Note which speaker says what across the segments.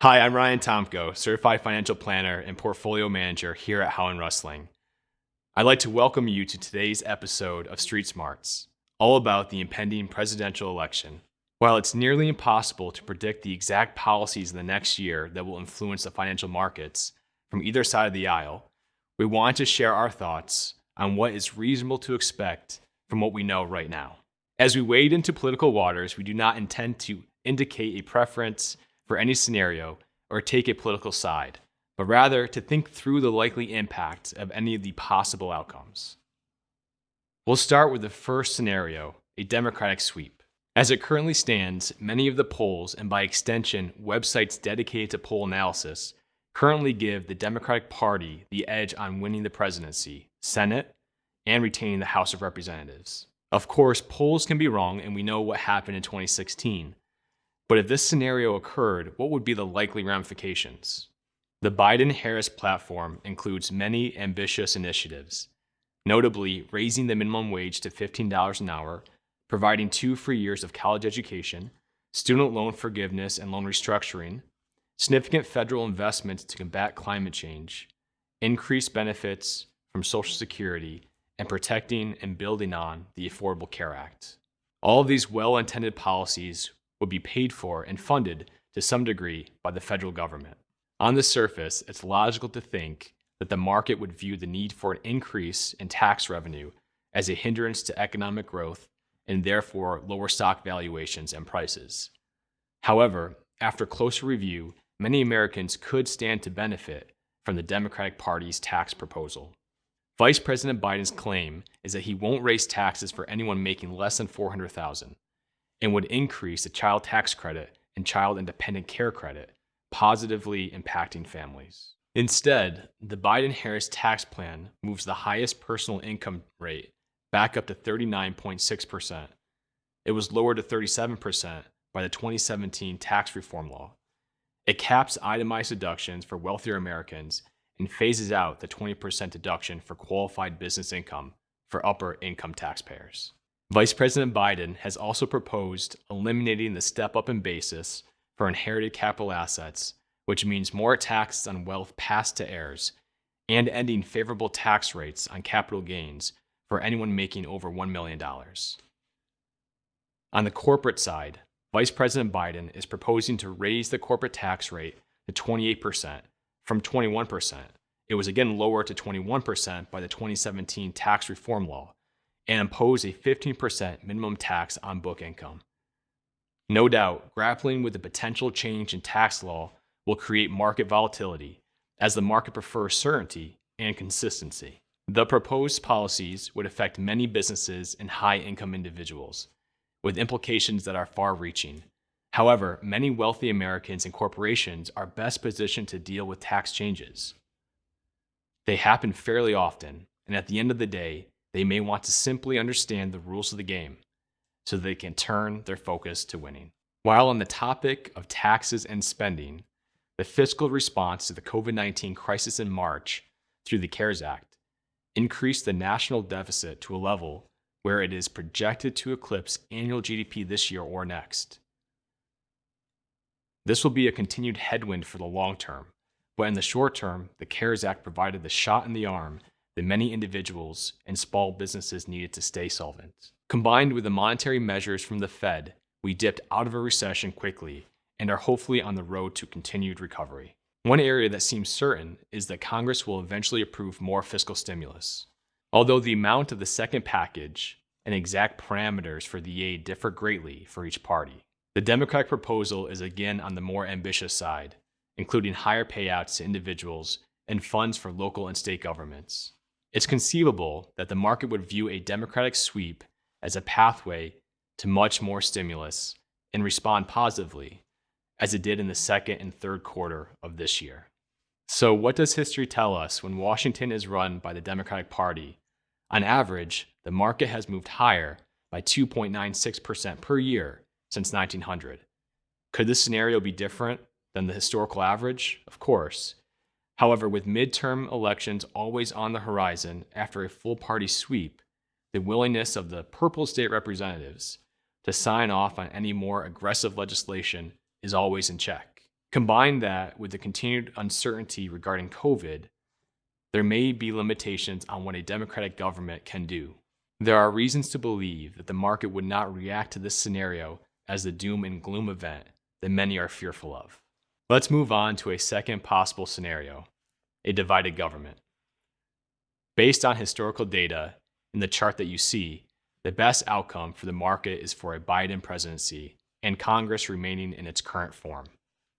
Speaker 1: Hi, I'm Ryan Tomko, Certified Financial Planner and Portfolio Manager here at Howe Rusling. I'd like to welcome you to today's episode of StreetSmarts, all about the impending presidential election. While it's nearly impossible to predict the exact policies in the next year that will influence the financial markets from either side of the aisle, we want to share our thoughts on what is reasonable to expect from what we know right now. As we wade into political waters, we do not intend to indicate a preference for any scenario or take a political side, but rather to think through the likely impact of any of the possible outcomes. We'll start with the first scenario, a Democratic sweep. As it currently stands, many of the polls, and by extension, websites dedicated to poll analysis, currently give the Democratic Party the edge on winning the presidency, Senate, and retaining the House of Representatives. Of course, polls can be wrong, and we know what happened in 2016. But if this scenario occurred, what would be the likely ramifications? The Biden-Harris platform includes many ambitious initiatives, notably raising the minimum wage to $15 an hour, providing 2 free years of college education, student loan forgiveness and loan restructuring, significant federal investments to combat climate change, increased benefits from Social Security, and protecting and building on the Affordable Care Act. All of these well-intended policies would be paid for and funded to some degree by the federal government. On the surface, it's logical to think that the market would view the need for an increase in tax revenue as a hindrance to economic growth and therefore lower stock valuations and prices. However, after closer review, many Americans could stand to benefit from the Democratic Party's tax proposal. Vice President Biden's claim is that he won't raise taxes for anyone making less than $400,000 and would increase the child tax credit and child and dependent care credit, positively impacting families. Instead, the Biden-Harris tax plan moves the highest personal income rate back up to 39.6%. It was lowered to 37% by the 2017 tax reform law. It caps itemized deductions for wealthier Americans and phases out the 20% deduction for qualified business income for upper income taxpayers. Vice President Biden has also proposed eliminating the step-up in basis for inherited capital assets, which means more taxes on wealth passed to heirs, and ending favorable tax rates on capital gains for anyone making over $1 million. On the corporate side, Vice President Biden is proposing to raise the corporate tax rate to 28% from 21%. It was again lowered to 21% by the 2017 tax reform law, and impose a 15% minimum tax on book income. No doubt, grappling with the potential change in tax law will create market volatility, as the market prefers certainty and consistency. The proposed policies would affect many businesses and high-income individuals, with implications that are far-reaching. However, many wealthy Americans and corporations are best positioned to deal with tax changes. They happen fairly often, and at the end of the day, they may want to simply understand the rules of the game so they can turn their focus to winning. While on the topic of taxes and spending, the fiscal response to the COVID-19 crisis in March through the CARES Act increased the national deficit to a level where it is projected to eclipse annual GDP this year or next. This will be a continued headwind for the long term, but in the short term, the CARES Act provided the shot in the arm that many individuals and small businesses needed to stay solvent. Combined with the monetary measures from the Fed, we dipped out of a recession quickly and are hopefully on the road to continued recovery. One area that seems certain is that Congress will eventually approve more fiscal stimulus. Although the amount of the second package and exact parameters for the aid differ greatly for each party, the Democratic proposal is again on the more ambitious side, including higher payouts to individuals and funds for local and state governments. It's conceivable that the market would view a Democratic sweep as a pathway to much more stimulus and respond positively, as it did in the second and third quarter of this year. So what does history tell us when Washington is run by the Democratic Party? On average, the market has moved higher by 2.96% per year since 1900. Could this scenario be different than the historical average? Of course. However, with midterm elections always on the horizon after a full party sweep, the willingness of the purple state representatives to sign off on any more aggressive legislation is always in check. Combine that with the continued uncertainty regarding COVID, there may be limitations on what a democratic government can do. There are reasons to believe that the market would not react to this scenario as the doom and gloom event that many are fearful of. Let's move on to a second possible scenario, a divided government. Based on historical data in the chart that you see, the best outcome for the market is for a Biden presidency and Congress remaining in its current form.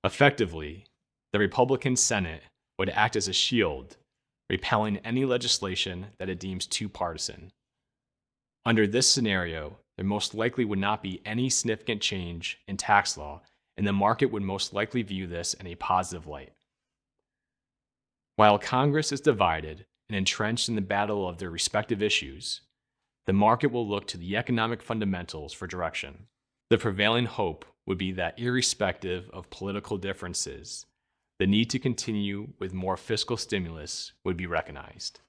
Speaker 1: Effectively, the Republican Senate would act as a shield, repelling any legislation that it deems too partisan. Under this scenario, there most likely would not be any significant change in tax law, and the market would most likely view this in a positive light. While Congress is divided and entrenched in the battle of their respective issues, the market will look to the economic fundamentals for direction. The prevailing hope would be that, irrespective of political differences, the need to continue with more fiscal stimulus would be recognized.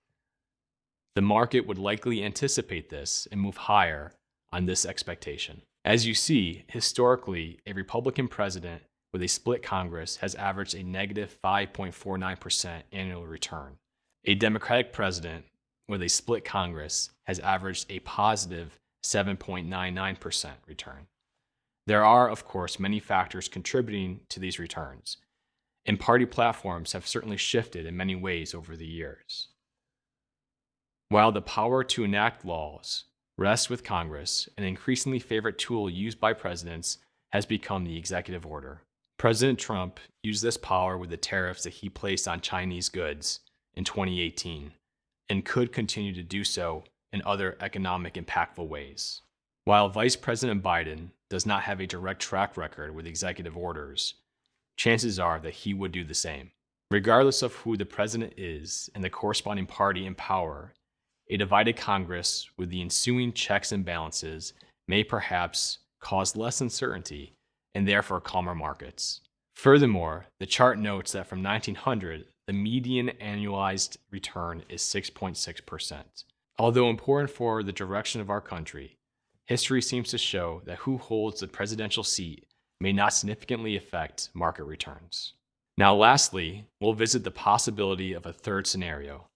Speaker 1: The market would likely anticipate this and move higher on this expectation. As you see, historically, a Republican president with a split Congress has averaged a negative 5.49% annual return. A Democratic president with a split Congress has averaged a positive 7.99% return. There are, of course, many factors contributing to these returns, and party platforms have certainly shifted in many ways over the years. While the power to enact laws rests with Congress, an increasingly favorite tool used by presidents has become the executive order. President Trump used this power with the tariffs that he placed on Chinese goods in 2018, and could continue to do so in other economic impactful ways. While Vice President Biden does not have a direct track record with executive orders, chances are that he would do the same. Regardless of who the president is and the corresponding party in power, a divided Congress with the ensuing checks and balances may perhaps cause less uncertainty and therefore calmer markets. Furthermore, the chart notes that from 1900, the median annualized return is 6.6%. Although important for the direction of our country, history seems to show that who holds the presidential seat may not significantly affect market returns. Now, lastly, we'll visit the possibility of a third scenario,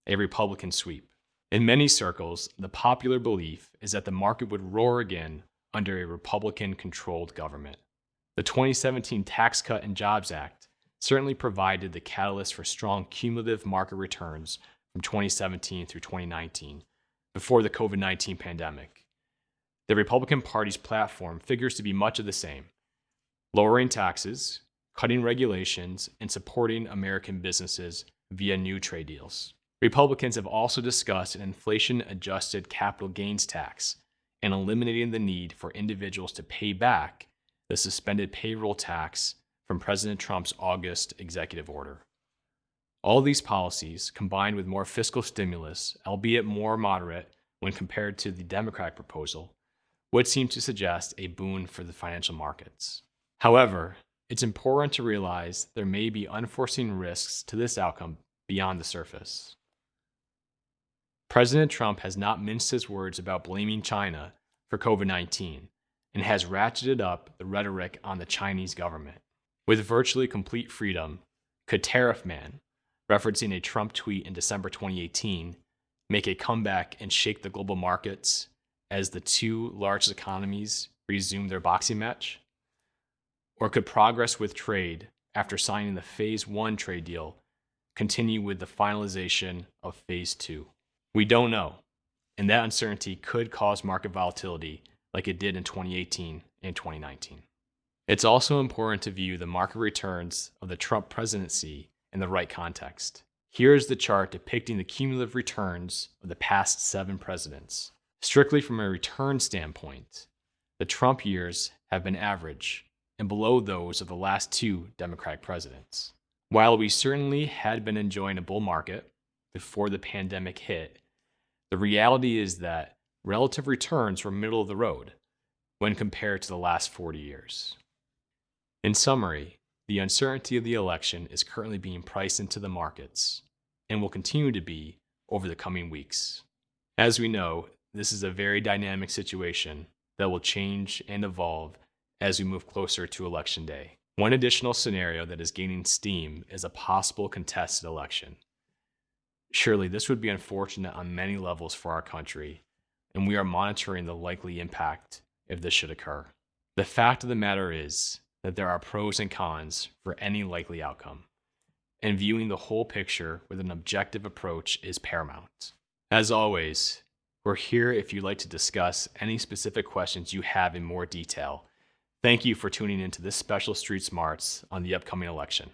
Speaker 1: a Republican sweep. In many circles, the popular belief is that the market would roar again under a Republican-controlled government. The 2017 Tax Cut and Jobs Act certainly provided the catalyst for strong cumulative market returns from 2017 through 2019, before the COVID-19 pandemic. The Republican Party's platform figures to be much of the same: lowering taxes, cutting regulations, and supporting American businesses via new trade deals. Republicans have also discussed an inflation-adjusted capital gains tax and eliminating the need for individuals to pay back the suspended payroll tax from President Trump's August executive order. All these policies, combined with more fiscal stimulus, albeit more moderate when compared to the Democratic proposal, would seem to suggest a boon for the financial markets. However, it's important to realize there may be unforeseen risks to this outcome beyond the surface. President Trump has not minced his words about blaming China for COVID-19 and has ratcheted up the rhetoric on the Chinese government. With virtually complete freedom, could Tariff Man, referencing a Trump tweet in December 2018, make a comeback and shake the global markets as the two largest economies resume their boxing match? Or could progress with trade after signing the Phase 1 trade deal continue with the finalization of Phase 2? We don't know, and that uncertainty could cause market volatility like it did in 2018 and 2019. It's also important to view the market returns of the Trump presidency in the right context. Here is the chart depicting the cumulative returns of the past 7 presidents. Strictly from a return standpoint, the Trump years have been average and below those of the last 2 Democratic presidents. While we certainly had been enjoying a bull market before the pandemic hit, the reality is that relative returns were middle of the road when compared to the last 40 years. In summary, the uncertainty of the election is currently being priced into the markets and will continue to be over the coming weeks. As we know, this is a very dynamic situation that will change and evolve as we move closer to Election Day. One additional scenario that is gaining steam is a possible contested election. Surely this would be unfortunate on many levels for our country, and we are monitoring the likely impact if this should occur. The fact of the matter is that there are pros and cons for any likely outcome, and viewing the whole picture with an objective approach is paramount. As always, we're here if you'd like to discuss any specific questions you have in more detail. Thank you for tuning into this special Street Smarts on the upcoming election.